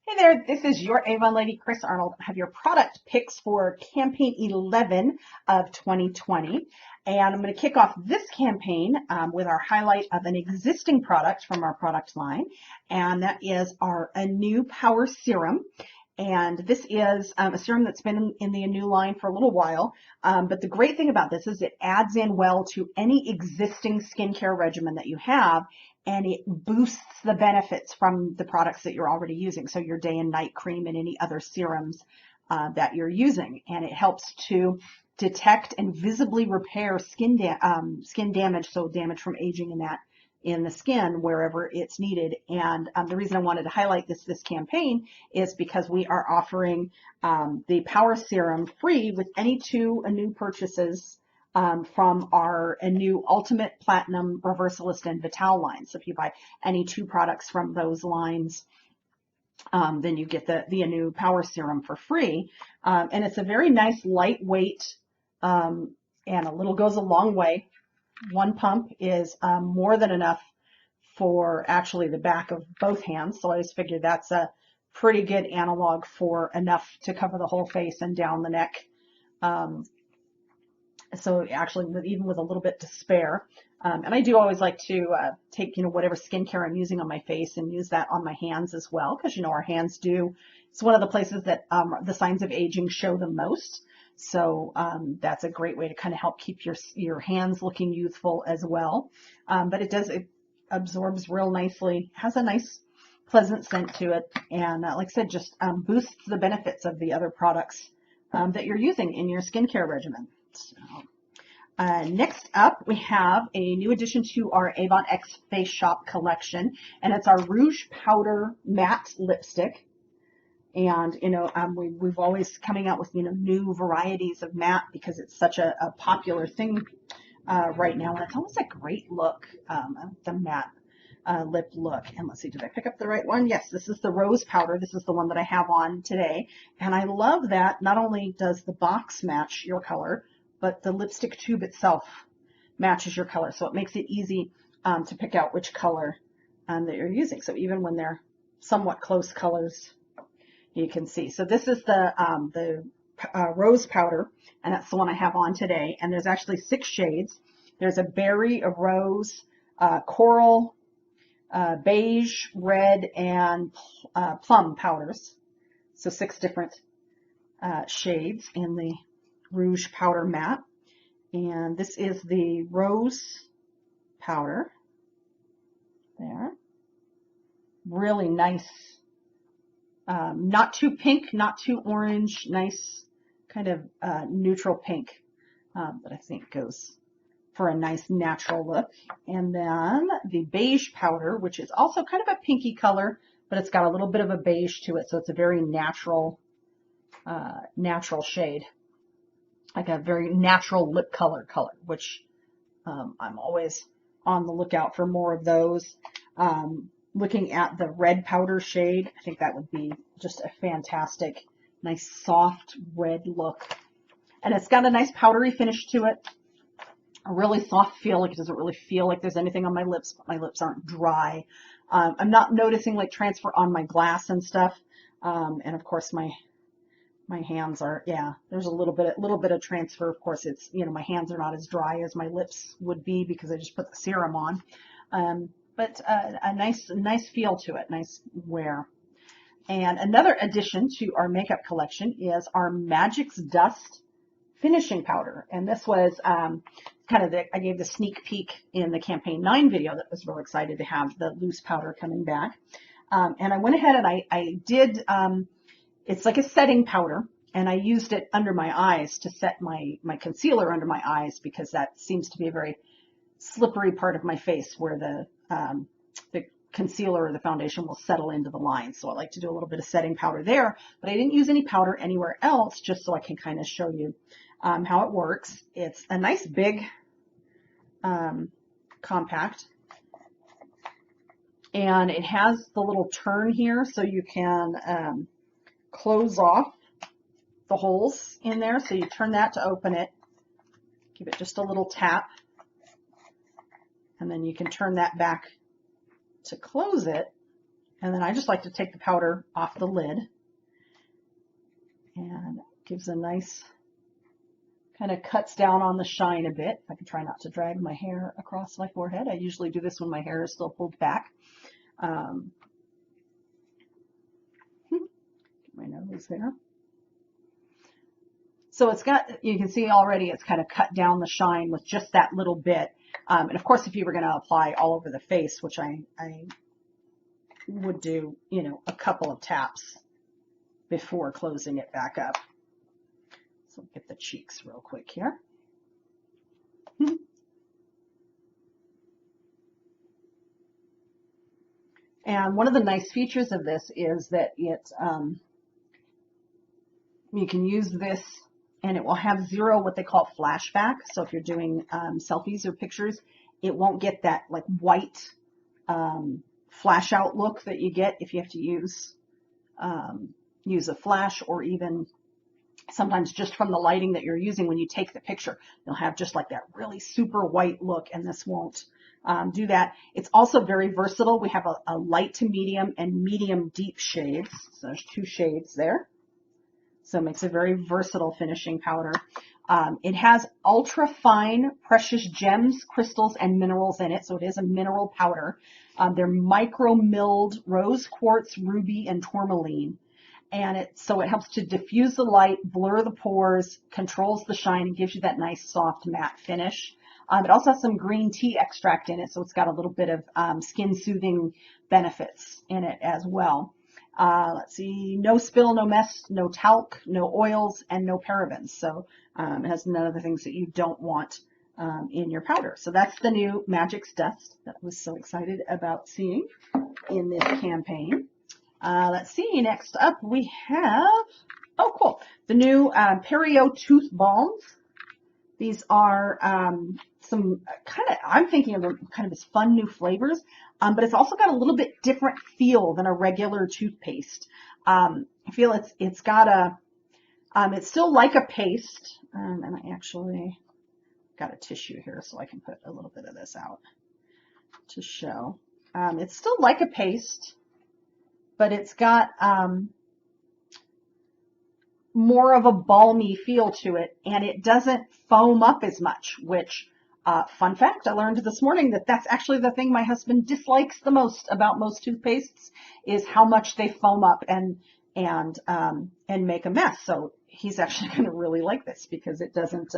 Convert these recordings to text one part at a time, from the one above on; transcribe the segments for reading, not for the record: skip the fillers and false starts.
Hey there, this is your Avon lady, Chris Arnold. I have your product picks for campaign 11 of 2020. And I'm going to kick off this campaign with our highlight of an existing product from our product line. And that is our Anew Power Serum. And this is a serum that's been in the Anew line for a little while. But the great thing about this is it adds in well to any existing skincare regimen that you have, and it boosts the benefits from the products that you're already using. So your day and night cream and any other serums that you're using. And it helps to detect and visibly repair skin damage, so damage from aging in the skin wherever it's needed. And the reason I wanted to highlight this campaign is because we are offering the Power Serum free with any 2 Anew purchases from our Anew Ultimate Platinum Reversalist and Vital lines. So if you buy any 2 products from those lines, then you get the Anew Power Serum for free. And it's a very nice lightweight, and a little goes a long way. 1 pump is more than enough for actually the back of both hands. So I just figured that's a pretty good analog for enough to cover the whole face and down the neck. So actually, even with a little bit to spare. And I do always like to take, whatever skincare I'm using on my face and use that on my hands as well, because, our hands it's one of the places that the signs of aging show the most. So that's a great way to kind of help keep your hands looking youthful as well. But it absorbs real nicely, has a nice pleasant scent to it, and like I said, just boosts the benefits of the other products that you're using in your skincare regimen. So, next up, we have a new addition to our Avon X Face Shop collection, and it's our Rouge Powder Matte Lipstick. And, we've always coming out with, new varieties of matte because it's such a popular thing right now. And it's almost a great look, the matte lip look. And let's see, did I pick up the right one? Yes, this is the Rose Powder. This is the one that I have on today. And I love that not only does the box match your color, but the lipstick tube itself matches your color. So it makes it easy to pick out which color that you're using. So even when they're somewhat close colors, you can see. So this is the Rose Powder, and that's the one I have on today. And there's actually 6 shades. There's a berry, a rose, coral, beige, red, and plum powders. So 6 different shades in the Rouge Powder Matte. And this is the Rose Powder. There. Really nice. Not too pink, not too orange, nice kind of neutral pink that I think goes for a nice natural look. And then the beige powder, which is also kind of a pinky color, but it's got a little bit of a beige to it, so it's a very natural shade, like a very natural lip color, which I'm always on the lookout for more of those. Looking at the red powder shade, I think that would be just a fantastic, nice soft red look. And it's got a nice powdery finish to it, a really soft feel. Like it doesn't really feel like there's anything on my lips, but my lips aren't dry. I'm not noticing like transfer on my glass and stuff. And of course my hands are, there's a little bit of transfer. Of course it's, my hands are not as dry as my lips would be because I just put the serum on. But a nice feel to it, nice wear. And another addition to our makeup collection is our Magix Dust Finishing Powder. And this was kind of I gave the sneak peek in the campaign 9 video that was real excited to have the loose powder coming back. And I went ahead and I did, it's like a setting powder, and I used it under my eyes to set my concealer under my eyes because that seems to be a very slippery part of my face where the concealer or the foundation will settle into the lines. So I like to do a little bit of setting powder there, but I didn't use any powder anywhere else, just so I can kind of show you how it works. It's a nice big compact, and it has the little turn here so you can close off the holes in there. So you turn that to open it, give it just a little tap, and then you can turn that back to close it, And then I just like to take the powder off the lid, and it gives a nice, kind of cuts down on the shine a bit. I can try not to drag my hair across my forehead. I usually do this when my hair is still pulled back. Get my nose there. So it's got, you can see already it's kind of cut down the shine with just that little bit. And of course, if you were going to apply all over the face, which I would do, you know, a couple of taps before closing it back up. So get the cheeks real quick here. And one of the nice features of this is that it, you can use this and it will have zero what they call flashback. So if you're doing selfies or pictures, it won't get that like white flash out look that you get if you have to use a flash, or even sometimes just from the lighting that you're using when you take the picture, you'll have just like that really super white look, and this won't do that. It's also very versatile. We have a light to medium and medium deep shades. So there's 2 shades there. So it makes a very versatile finishing powder. It has ultra fine precious gems, crystals, and minerals in it. So it is a mineral powder. They're micro milled rose quartz, ruby, and tourmaline. And so it helps to diffuse the light, blur the pores, controls the shine, and gives you that nice soft matte finish. It also has some green tea extract in it, so it's got a little bit of skin soothing benefits in it as well. Let's see, no spill, no mess, no talc, no oils, and no parabens. So it has none of the things that you don't want in your powder. So that's the new Magix Dust that I was so excited about seeing in this campaign. Let's see, next up we have, oh cool, the new Perioe Tooth Balms. These are some kind of, I'm thinking of them kind of as fun new flavors, but it's also got a little bit different feel than a regular toothpaste. I feel it's got a, it's still like a paste, and I actually got a tissue here so I can put a little bit of this out to show. It's still like a paste, but it's got more of a balmy feel to it, and it doesn't foam up as much, which, fun fact, I learned this morning that that's actually the thing my husband dislikes the most about most toothpastes, is how much they foam up and make a mess. So he's actually going to really like this because it doesn't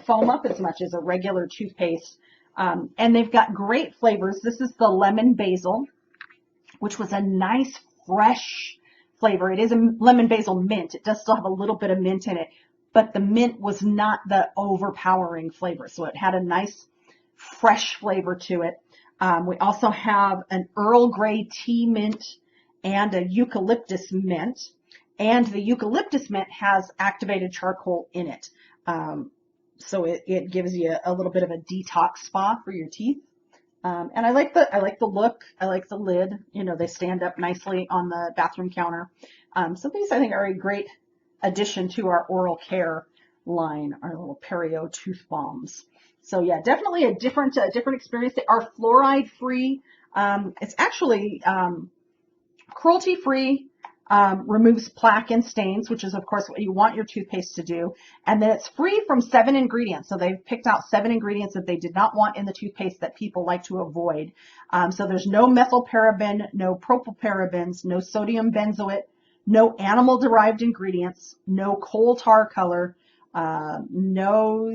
foam up as much as a regular toothpaste. And they've got great flavors. This is the lemon basil, which was a nice fresh flavor. It is a lemon basil mint. It does still have a little bit of mint in it, but the mint was not the overpowering flavor. So it had a nice fresh flavor to it. We also have an Earl Grey tea mint and a eucalyptus mint. And the eucalyptus mint has activated charcoal in it. So it gives you a little bit of a detox spa for your teeth. And I like the look. I like the lid. You know, they stand up nicely on the bathroom counter. So these I think are a great addition to our oral care line, our little Perioe tooth balms. So yeah, definitely a different experience. They are fluoride free. It's actually cruelty free. Removes plaque and stains, which is of course what you want your toothpaste to do. And then it's free from 7 ingredients. So they've picked out 7 ingredients that they did not want in the toothpaste that people like to avoid. So there's no methylparaben, no propylparabens, no sodium benzoate, no animal derived ingredients, no coal tar color, no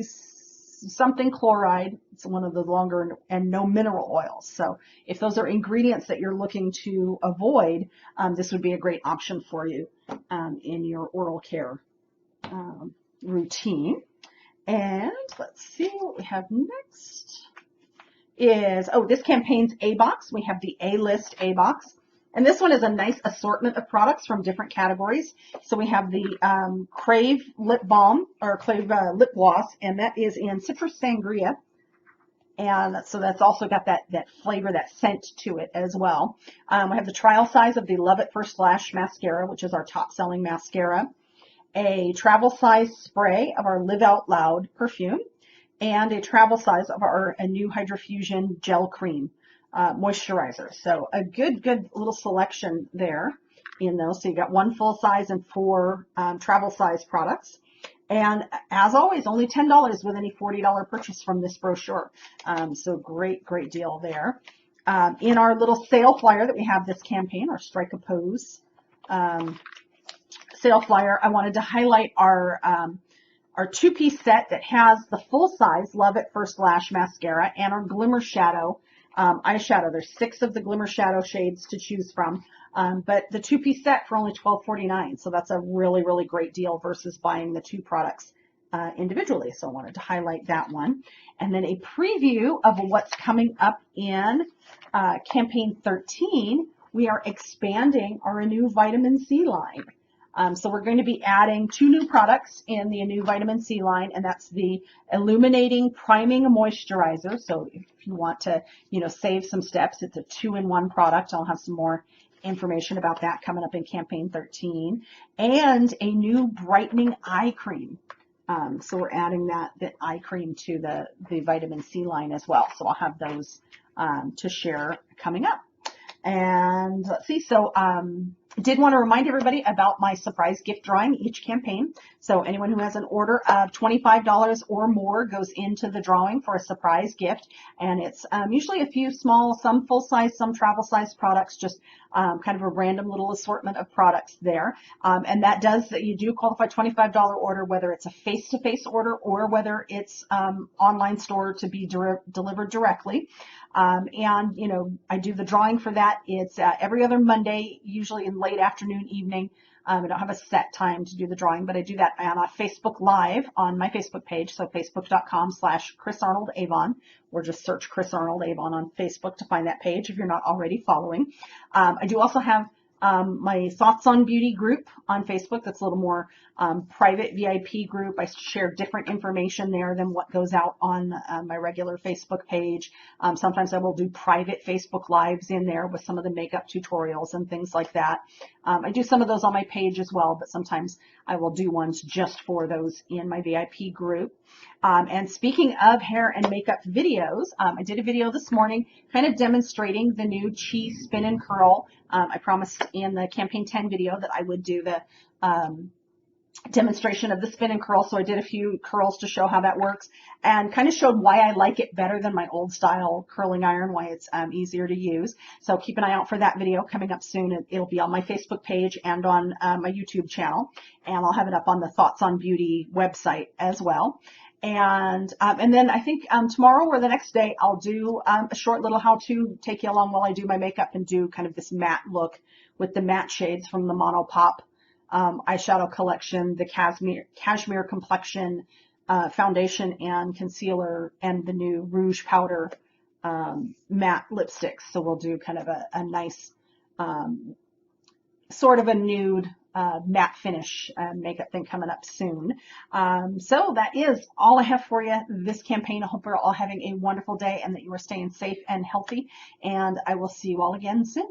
something chloride. It's one of the longer, and no mineral oils. So if those are ingredients that you're looking to avoid, this would be a great option for you in your oral care routine. And let's see what we have next is, oh, this campaign's A box. We have the A-list A box. And this one is a nice assortment of products from different categories. So we have the Crave Lip Balm, or Crave Lip Gloss, and that is in Citrus Sangria. And so that's also got that flavor, that scent to it as well. We have the trial size of the Love at First Lash mascara, which is our top selling mascara. A travel size spray of our Live Out Loud perfume. And a travel size of our Anew Hydrofusion gel cream. moisturizers. So a good little selection there in those. So you got 1 full size and 4 travel size products. And as always, only $10 with any $40 purchase from this brochure. So great deal there. In our little sale flyer that we have this campaign, our Strike a Pose sale flyer, I wanted to highlight our 2-piece set that has the full size Love at First Lash mascara and our Glimmer Shadow eyeshadow. There's 6 of the Glimmer Shadow shades to choose from, but the 2-piece set for only $12.49. So that's a really great deal versus buying the 2 products individually. So I wanted to highlight that one. And then a preview of what's coming up in campaign 13. We are expanding our Anew Vitamin C line. So we're going to be adding 2 new products in the Anew Vitamin C line, and that's the Illuminating Priming Moisturizer. So if you want to, save some steps, it's a 2-in-1 product. I'll have some more information about that coming up in campaign 13. And a new brightening eye cream. So we're adding that eye cream to the vitamin C line as well. So I'll have those to share coming up. And let's see, so did want to remind everybody about my surprise gift drawing each campaign. So anyone who has an order of $25 or more goes into the drawing for a surprise gift. And it's usually a few small, some full size, some travel size products, just kind of a random little assortment of products there. And that does that you do qualify $25 order, whether it's a face-to-face order or whether it's online store to be delivered directly. And, I do the drawing for that. It's every other Monday, usually in late afternoon, evening. I don't have a set time to do the drawing, but I do that on Facebook Live on my Facebook page. So facebook.com/Chris Arnold Avon, or just search Chris Arnold Avon on Facebook to find that page if you're not already following. I do also have my Thoughts on Beauty group on Facebook. That's a little more private VIP group. I share different information there than what goes out on my regular Facebook page. Sometimes I will do private Facebook Lives in there with some of the makeup tutorials and things like that. I do some of those on my page as well, but sometimes I will do ones just for those in my VIP group. And speaking of hair and makeup videos, I did a video this morning kind of demonstrating the new Chi Spin and Curl. I promised in the campaign 10 video that I would do the demonstration of the spin and curl. So I did a few curls to show how that works and kind of showed why I like it better than my old style curling iron, why it's easier to use. So keep an eye out for that video coming up soon. It'll be on my Facebook page and on my YouTube channel, and I'll have it up on the Thoughts on Beauty website as well. And then I think tomorrow or the next day, I'll do a short little how-to, take you along while I do my makeup and do kind of this matte look with the matte shades from the Mono Pop eyeshadow collection, the Cashmere Complexion foundation and concealer, and the new Rouge powder matte lipsticks. So we'll do kind of a nice sort of a nude matte finish makeup thing coming up soon. So that is all I have for you this campaign. I hope you're all having a wonderful day and that you are staying safe and healthy, and I will see you all again soon.